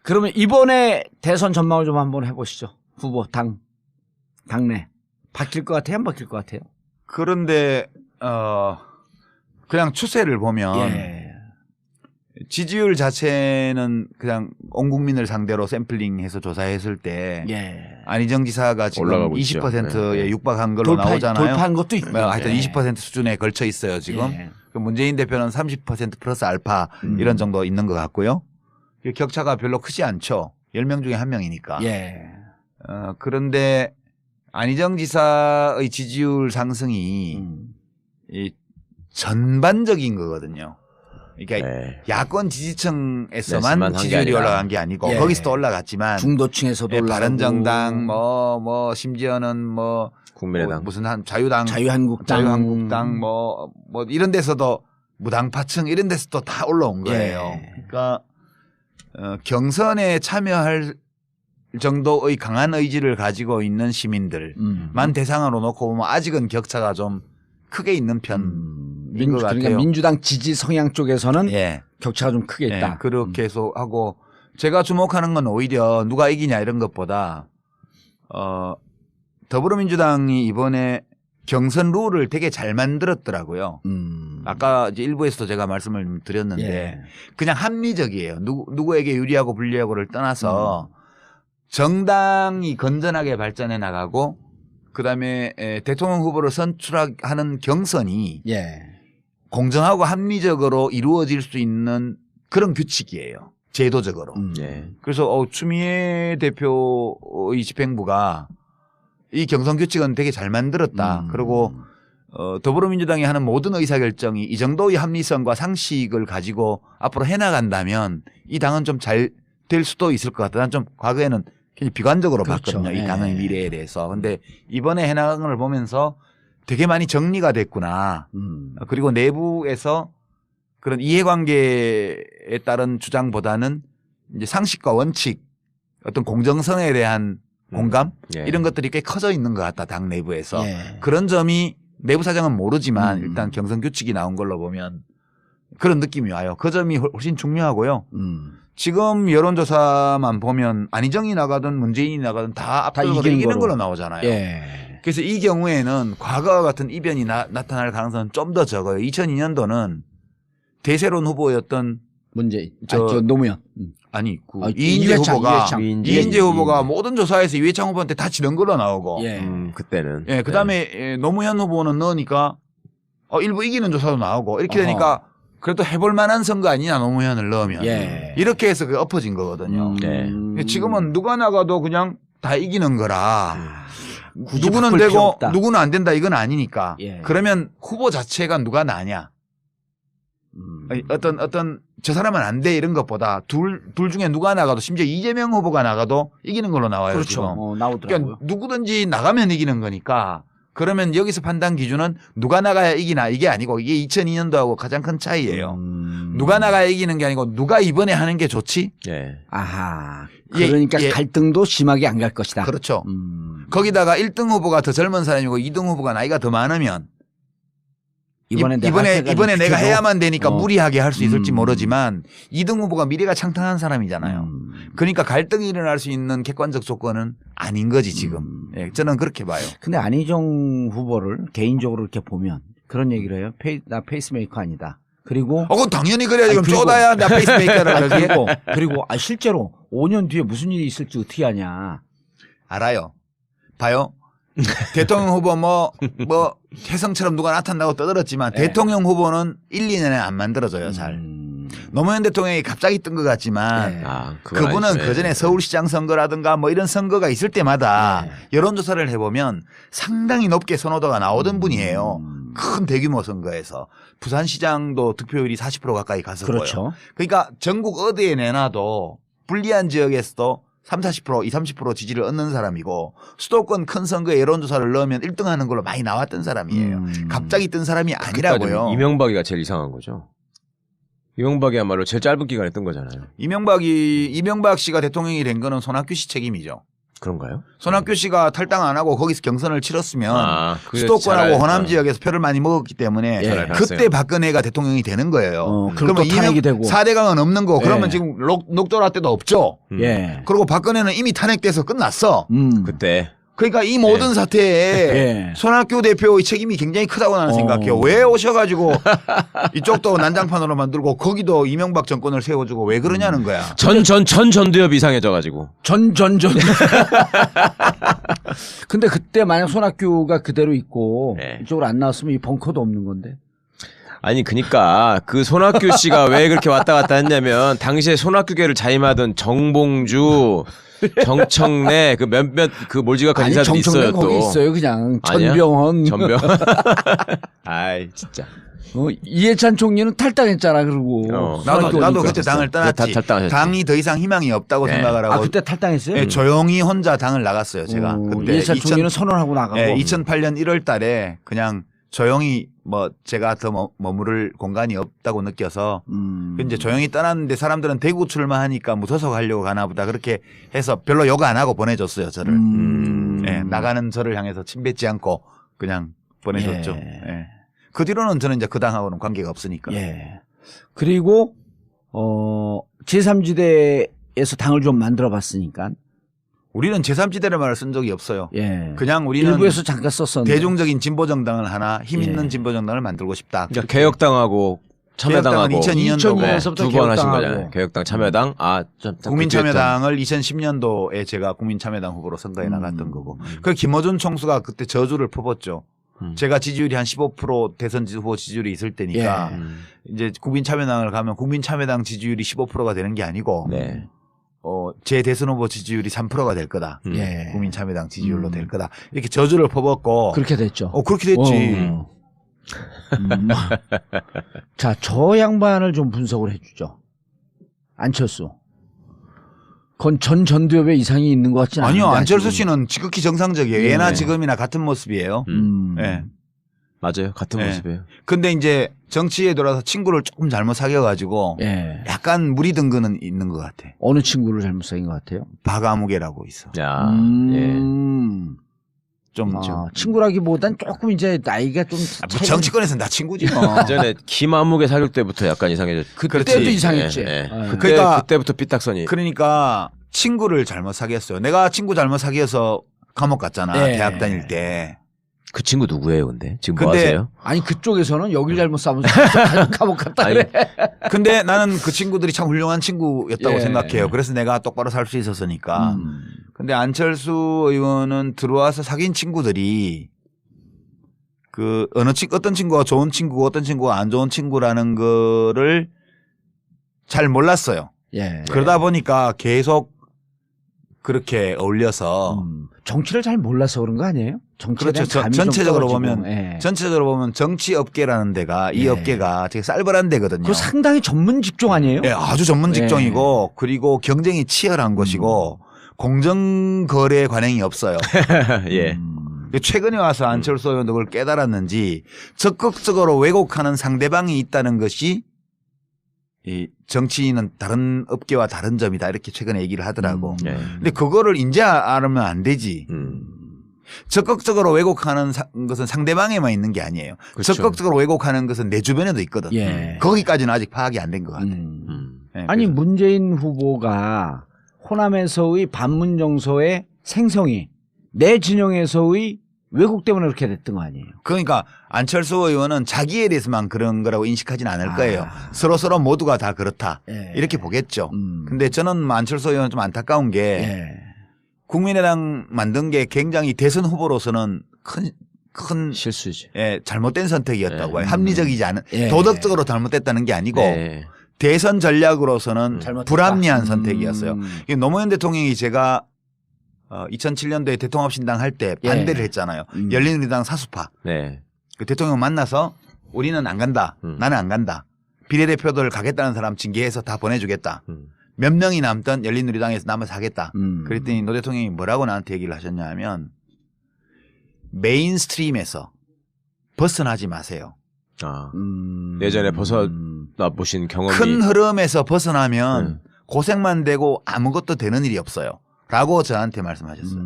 그러면 이번에 대선 전망을 좀 한번 해보시죠. 후보 당내 바뀔 것 같아요? 안 바뀔 것 같아요? 그런데 그냥 추세를 보면 예. 지지율 자체는 그냥 온 국민을 상대로 샘플링해서 조사했을 때 예. 안희정 지사가 지금 올라가고 20%에 네. 육박한 걸로 나오잖아요. 돌파한 것도 있고. 하여튼 예. 20% 수준에 걸쳐 있어요 지금. 예. 문재인 대표는 30% 플러스 알파 이런 정도 있는 것 같고요. 격차가 별로 크지 않죠. 10명 중에 1명이니까. 예. 그런데 안희정 지사의 지지율 상승이 이 전반적인 거거든요. 그러니까 네. 야권 지지층에서만 네스만 한게 지지율이 아니라. 올라간 게 아니고 예. 거기서도 올라갔지만 중도층에서도 예, 올라가고 바른정당 뭐 심지어는 뭐 국민의당 무슨 한 자유당 자유한국당 뭐 이런 데서도 무당파층 이런 데서도 다 올라온 거예요. 예. 그러니까 경선에 참여할 정도의 강한 의지를 가지고 있는 시민들만 대상으로 놓고 보면 아직은 격차가 좀 크게 있는 편인 것 같아요. 그러니까 민주당 지지 성향 쪽에서는 예. 격차가 좀 크게 있다. 예, 그렇게 해서 하고 제가 주목하는 건 오히려 누가 이기냐 이런 것보다 더불어민주당이 이번에 경선 룰을 되게 잘 만들었더라고요. 아까 이제 일부에서도 제가 말씀을 드렸는데 예. 그냥 합리적이에요. 누구에게 유리하고 불리하고를 떠나서 정당이 건전하게 발전해 나가고 그다음에 대통령 후보를 선출하는 경선이 예. 공정하고 합리적으로 이루어질 수 있는 그런 규칙이에요. 제도적으로. 예. 그래서 추미애 대표의 집행부가 이 경선 규칙은 되게 잘 만들었다. 그리고 더불어민주당이 하는 모든 의사결정이 이 정도의 합리성과 상식을 가지고 앞으로 해나간다면 이 당은 좀 잘 될 수도 있을 것 같다. 난 좀 과거에는 굉장히 비관적으로 그렇죠. 봤거든요. 이 예. 당의 미래에 대해서. 근데 이번에 해나간 걸 보면서 되게 많이 정리가 됐구나. 그리고 내부에서 그런 이해관계에 따른 주장보다는 이제 상식과 원칙, 어떤 공정성에 대한 공감 예. 이런 것들이 꽤 커져 있는 것 같다. 당 내부에서. 예. 그런 점이 내부 사정은 모르지만 일단 경선 규칙이 나온 걸로 보면 그런 느낌이 와요. 그 점이 훨씬 중요하고요. 지금 여론조사만 보면 안희정이 나가든 문재인이 나가든 다 압도적으로 이기는 걸로 나오잖아요. 예. 그래서 이 경우에는 과거와 같은 이변이 나타날 가능성은 좀 더 적어요. 2002년도는 대세론 후보였던 문재인, 저 노무현. 이인재 후보가 이인재 후보가 이인재. 모든 조사에서 이회창 후보한테 다 지는 걸로 나오고, 예. 그때는. 예, 그다음에 노무현 후보는 넣으니까 일부 이기는 조사도 나오고 이렇게 되니까 그래도 해볼 만한 선거 아니냐 노무현을 넣으면 예. 이렇게 해서 그게 엎어진 거거든요. 네. 지금은 누가 나가도 그냥 다 이기는 거라. 굳이 누구는 바꿀 필요 되고 없다. 누구는 안 된다 이건 아니니까. 예. 그러면 후보 자체가 누가 나냐. 어떤 저 사람은 안 돼 이런 것보다 둘 중에 누가 나가도 심지어 이재명 후보가 나가도 이기는 걸로 나와요. 그렇죠. 지금. 나오더라고요. 그러니까 누구든지 나가면 이기는 거니까 그러면 여기서 판단 기준은 누가 나가야 이기나 이게 아니고 이게 2002년도하고 가장 큰 차이예요. 누가 나가야 이기는 게 아니고 누가 이번에 하는 게 좋지? 예. 아하. 예, 그러니까 예. 갈등도 심하게 안 갈 것이다. 그렇죠. 거기다가 1등 후보가 더 젊은 사람이고 2등 후보가 나이가 더 많으면 이번에 내가 해야만 되니까 무리하게 할 수 있을지 모르지만 2등 후보가 미래가 창탄한 사람이잖아요. 그러니까 갈등이 일어날 수 있는 객관적 조건은 아닌 거지 지금. 예, 저는 그렇게 봐요. 근데 안희정 후보를 개인적으로 이렇게 보면 그런 얘기를 해요. 나 페이스메이커 아니다. 그리고 그건 당연히 그래야지. 그럼 그리고- 쪼다야 나 페이스메이커를 하지. 그리고 실제로 5년 뒤에 무슨 일이 있을지 어떻게 아냐. 알아요. 봐요. 대통령 후보 뭐 혜성처럼 누가 나타난다고 떠들었지만 네. 대통령 후보는 1, 2년에 안 만들어져요 잘. 노무현 대통령이 갑자기 뜬 것 같지만 네. 그분은 그 전에 서울시장 선거라든가 뭐 이런 선거가 있을 때마다 네. 여론조사를 해보면 상당히 높게 선호도가 나오던 분이에요. 큰 대규모 선거에서. 부산시장도 득표율이 40% 가까이 갔었고요. 그렇죠. 그러니까 전국 어디에 내놔도 불리한 지역에서도 30, 40% 30% 지지를 얻는 사람이고 수도권 큰 선거에 여론조사를 넣으면 1등 하는 걸로 많이 나왔던 사람이에요. 갑자기 뜬 사람이 아니라고요. 이명박이가 제일 이상한 거죠. 이명박이야말로 제일 짧은 기간에 뜬 거잖아요. 이명박 씨가 대통령이 된 거는 손학규 씨 책임이죠. 그런가요? 손학규 씨가 탈당 안 하고 거기서 경선을 치렀으면 그게 수도권하고 잘 호남 지역에서 표를 많이 먹었기 때문에 예. 그때 박근혜가 대통령이 되는 거예요. 그럼 또 탄핵이 되고. 4대강은 없는 거. 예. 그러면 지금 녹조라 때도 없죠. 예. 그리고 박근혜는 이미 탄핵돼서 끝났어. 그때 그러니까 이 모든 사태에 예. 손학규 대표의 책임이 굉장히 크다고 나는 생각해요. 왜 오셔가지고 이쪽도 난장판으로 만들고 거기도 이명박 정권을 세워주고 왜 그러냐는 거야. 전두엽 이상해져가지고. 전. 근데 그때 만약 손학규가 그대로 있고 네. 이쪽으로 안 나왔으면 이 벙커도 없는 건데. 아니 그니까 그 손학규 씨가 왜 그렇게 왔다 갔다 했냐면 당시에 손학규계를 자임하던 정봉주, 정청래 그 몇몇 그 몰지각한 아니 인사들이 정청래 있어요 거기 또. 있어요 그냥. 아니야? 전병헌. 아이 진짜. 이해찬 총리는 탈당했잖아 그러고. 나도 그때 당을 떠났지. 탈당하셨지. 당이 더 이상 희망이 없다고 네. 생각을 하고. 아 그때 탈당했어요? 예, 조용히 혼자 당을 나갔어요. 제가 그때 이해찬 총리는 선언하고 나가고. 2008년 1월달에 그냥 조용히 뭐 제가 더 머무를 공간이 없다고 느껴서 이제 조용히 떠났는데 사람들은 대구 출마하니까 무소속 하려고 가나 보다 그렇게 해서 별로 욕 안 하고 보내줬어요 저를. 예, 나가는 저를 향해서 침뱉지 않고 그냥 보내줬죠. 예. 그 뒤로는 저는 이제 그 당하고는 관계가 없으니까. 예. 그리고 제3지대에서 당을 좀 만들어봤으니까. 우리는 제3지대를 말을 쓴 적이 없어요. 예. 그냥 우리는 일부에서 잠깐 썼었는데. 대중적인 진보정당을 하나 힘 있는 예. 진보정당을 만들고 싶다. 그러니까 개혁당하고 참여당하고 개혁당은 2002년도고 2002년서부터 두 번 하신 개혁당하고. 거잖아요. 개혁당 참여당 국민참여당을 2010년도에 제가 국민참여당 후보로 선거에 나갔던 거고. 그 김어준 총수가 그때 저주를 퍼붓죠. 제가 지지율이 한 15% 대선 후보 지지율이 있을 때니까 이제 국민참여당을 가면 국민참여당 지지율이 15%가 되는 게 아니고 네. 제 대선 후보 지지율이 3%가 될 거다. 예. 국민참여당 지지율로 될 거다. 이렇게 저주를 퍼붓고 그렇게 됐죠. 그렇게 됐지. 자, 저 양반을 좀 분석을 해주죠. 안철수. 그건 전두엽에 이상이 있는 것 같지는 않아요. 아니요. 안철수 씨는 지극히 정상적이에요. 예. 예나 지금이나 같은 모습이에요. 예. 맞아요. 같은 예. 모습이에요. 근데 이제 정치에 들어와서 친구를 조금 잘못 사귀어가지고 예. 약간 무리 든 거는 있는 것 같아. 어느 친구를 잘못 사귄 것 같아요? 박아무개라고 있어. 야, 예. 좀 친구라기보단 조금 이제 나이가 좀 뭐 정치권에서 나 친구지 뭐. 그 전에 김아무개 사귈 때부터 약간 이상해졌죠. 그때도 이상했지. 그때부터 삐딱선이. 그러니까 친구를 잘못 사귀었어요. 내가 친구 잘못 사귀어서 감옥 갔잖아. 네. 대학 다닐 때. 그 친구 누구예요, 근데? 지금 뭐 근데 하세요? 아니 그쪽에서는 여길 잘못 싸면서 감옥 갔다 아니, 그래. 근데 나는 그 친구들이 참 훌륭한 친구였다고 예. 생각해요. 그래서 내가 똑바로 살 수 있었으니까. 근데 안철수 의원은 들어와서 사귄 친구들이 그 어떤 친구가 좋은 친구고 어떤 친구가 안 좋은 친구라는 거를 잘 몰랐어요. 예. 그러다 보니까 계속 그렇게 어울려서 정치를 잘 몰라서 그런 거 아니에요? 정치에 그렇죠. 대한 감이 좀 전체적으로 떨어지고. 보면 예. 전체적으로 보면 정치 업계라는 데가 이 예. 업계가 되게 쌀벌한 데거든요. 그거 상당히 전문 직종 아니에요? 예, 아주 전문 직종이고 그리고 경쟁이 치열한 것이고 공정 거래 관행이 없어요. 예. 최근에 와서 안철수 의원도 그걸 깨달았는지 적극적으로 왜곡하는 상대방이 있다는 것이 이 정치인은 다른 업계와 다른 점이다 이렇게 최근에 얘기를 하더라고. 예. 근데 그거를 이제 알면 안 되지. 적극적으로 왜곡하는 것은 상대방에만 있는 게 아니에요. 그렇죠. 적극적으로 왜곡하는 것은 내 주변에도 있거든. 예. 거기까지는 아직 파악이 안 된 것 같아. 예, 아니 그래서. 문재인 후보가 호남에서의 반문 정서의 생성이 내 진영에서의 왜곡 때문에 그렇게 됐던 거 아니에요? 그러니까 안철수 의원은 자기에 대해서만 그런 거라고 인식하지는 않을 거예요. 서로 모두가 다 그렇다. 예. 이렇게 보겠죠. 근데 저는 안철수 의원은 좀 안타까운 게 예. 국민의당 만든 게 굉장히 대선 후보로서는 큰 실수지. 예, 잘못된 선택이었다고 예. 봐요. 합리적이지 않은 예. 도덕적으로 잘못됐다는 게 아니고 네. 대선 전략으로서는 잘못됐다. 불합리한 선택이었어요. 이게 노무현 대통령이 제가 2007년도에 대통합신당 할 때 예. 반대를 했잖아요. 열린우리당 사수파. 네. 그 대통령 만나서 우리는 안 간다. 나는 안 간다. 비례대표들 가겠다는 사람 징계해서 다 보내주겠다. 몇 명이 남든 열린우리당에서 남아서 하겠다. 그랬더니 노 대통령이 뭐라고 나한테 얘기를 하셨냐 하면 메인스트림에서 벗어나지 마세요. 아. 예전에 벗어나 보신 경험이 큰 흐름에서 벗어나면 고생만 되고 아무것도 되는 일이 없어요. 라고 저한테 말씀하셨어요.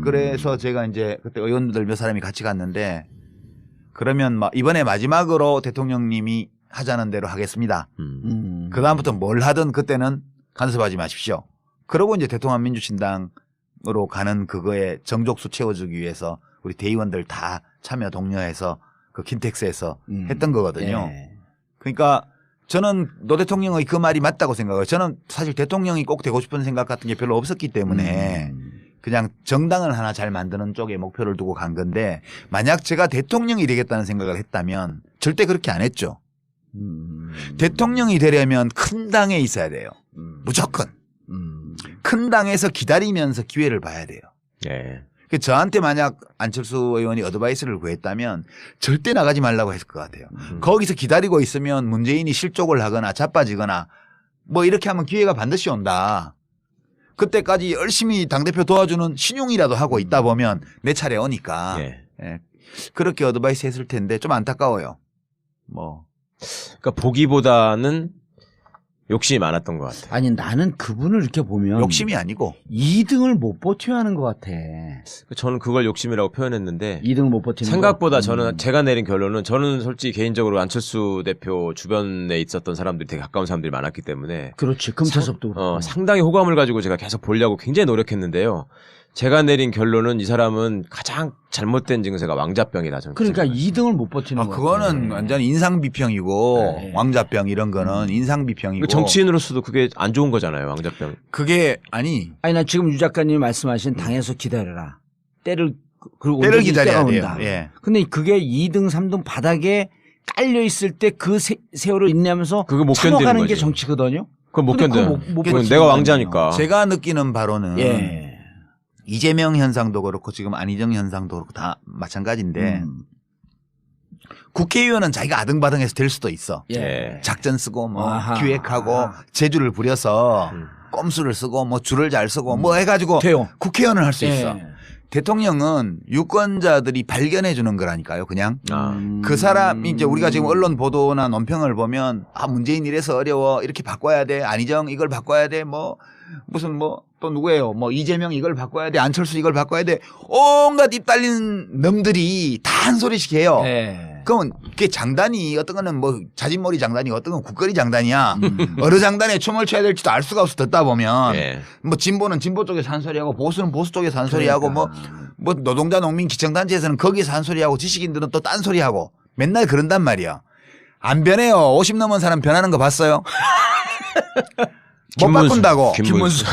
그래서 제가 이제 그때 의원들 몇 사람이 같이 갔는데 그러면 막 이번에 마지막으로 대통령님이 하자는 대로 하겠습니다. 그다음부터 뭘 하든 그때는 간섭하지 마십시오. 그러고 이제 대통합 민주신당으로 가는 그거에 정족수 채워주기 위해서 우리 대의원들 다 참여 독려해서 그 킨텍스에서 했던 거거든요. 예. 그러니까 저는 노 대통령의 그 말이 맞다고 생각해요. 저는 사실 대통령이 꼭 되고 싶은 생각 같은 게 별로 없었기 때문에 그냥 정당을 하나 잘 만드는 쪽에 목표를 두고 간 건데 만약 제가 대통령이 되겠다는 생각을 했다면 절대 그렇게 안 했죠. 대통령이 되려면 큰 당에 있어야 돼요. 무조건. 큰 당에서 기다리면서 기회를 봐야 돼요. 예. 저한테 만약 안철수 의원이 어드바이스를 구했다면 절대 나가지 말라고 했을 것 같아요. 거기서 기다리고 있으면 문재인이 실족을 하거나 자빠지거나 뭐 이렇게 하면 기회가 반드시 온다. 그때까지 열심히 당대표 도와주는 신용이라도 하고 있다 보면 내 차례 오니까. 예. 예. 그렇게 어드바이스 했을 텐데 좀 안타까워요. 뭐. 그러니까 보기보다는 욕심이 많았던 것 같아요. 아니 나는 그분을 이렇게 보면 욕심이 아니고 2등을 못 버텨야 하는 것 같아. 저는 그걸 욕심이라고 표현했는데 2등을 못 버티는 생각보다 거? 저는 제가 내린 결론은 저는 솔직히 개인적으로 안철수 대표 주변에 있었던 사람들이 되게 가까운 사람들이 많았기 때문에 그렇지 금차섭도 그렇고. 상당히 호감을 가지고 제가 계속 보려고 굉장히 노력했는데요. 제가 내린 결론은 이 사람은 가장 잘못된 증세가 왕자병이다. 저는 그러니까 그 생각을 2등을 못 버티는 거. 그거는 완전 인상비평이고 네. 왕자병 이런 거는 인상비평이고 정치인으로서도 그게 안 좋은 거잖아요. 왕자병. 그게 아니 아니 나 지금 유 작가님이 말씀하신 당에서 기다려라. 때를 그리고 때를 언제든지 기다려야 때가 돼요. 온다. 예. 근데 그게 2등 3등 바닥에 깔려 있을 때 그 세월을 인내하면서 그거 못 참아가는 견디는 게 거지. 정치거든요. 그건 못 근데 견뎌. 그거 못 그건 버티는 내가 거 왕자니까. 제가 느끼는 바로는 예. 이재명 현상도 그렇고 지금 안희정 현상도 그렇고 다 마찬가지인데 국회의원은 자기가 아등바등해서 될 수도 있어. 예. 작전 쓰고 뭐 아하. 기획하고 재주를 부려서 꼼수를 쓰고 뭐 줄을 잘 쓰고 뭐 해가지고 돼요. 국회의원을 할 수 있어. 예. 대통령은 유권자들이 발견해 주는 거라니까요. 그냥 그 사람이 이제 우리가 지금 언론 보도나 논평을 보면 아 문재인 이래서 어려워 이렇게 바꿔야 돼 안희정 이걸 바꿔야 돼 뭐 무슨 뭐 또 누구예요 뭐 이재명 이걸 바꿔야 돼 안철수 이걸 바꿔야 돼 온갖 입 달린 놈들이 다 한 소리씩 해요. 예. 그러면 그게 장단이 어떤 거는 뭐 자진몰이 장단이 어떤 건 국거리 장단이야. 어느 장단에 춤을 춰야 될지도 알 수가 없어 듣다 보면 예. 뭐 진보는 진보 쪽에서 한 소리하고 보수는 보수 쪽에서 한 소리하고 뭐 노동자 농민 기청단체에서는 거기에서 한 소리하고 지식인들은 또 딴 소리하고 맨날 그런단 말이야. 안 변해요. 50 넘은 사람 변하는 거 봤어요? 못 김문수. 바꾼다고. 김문수.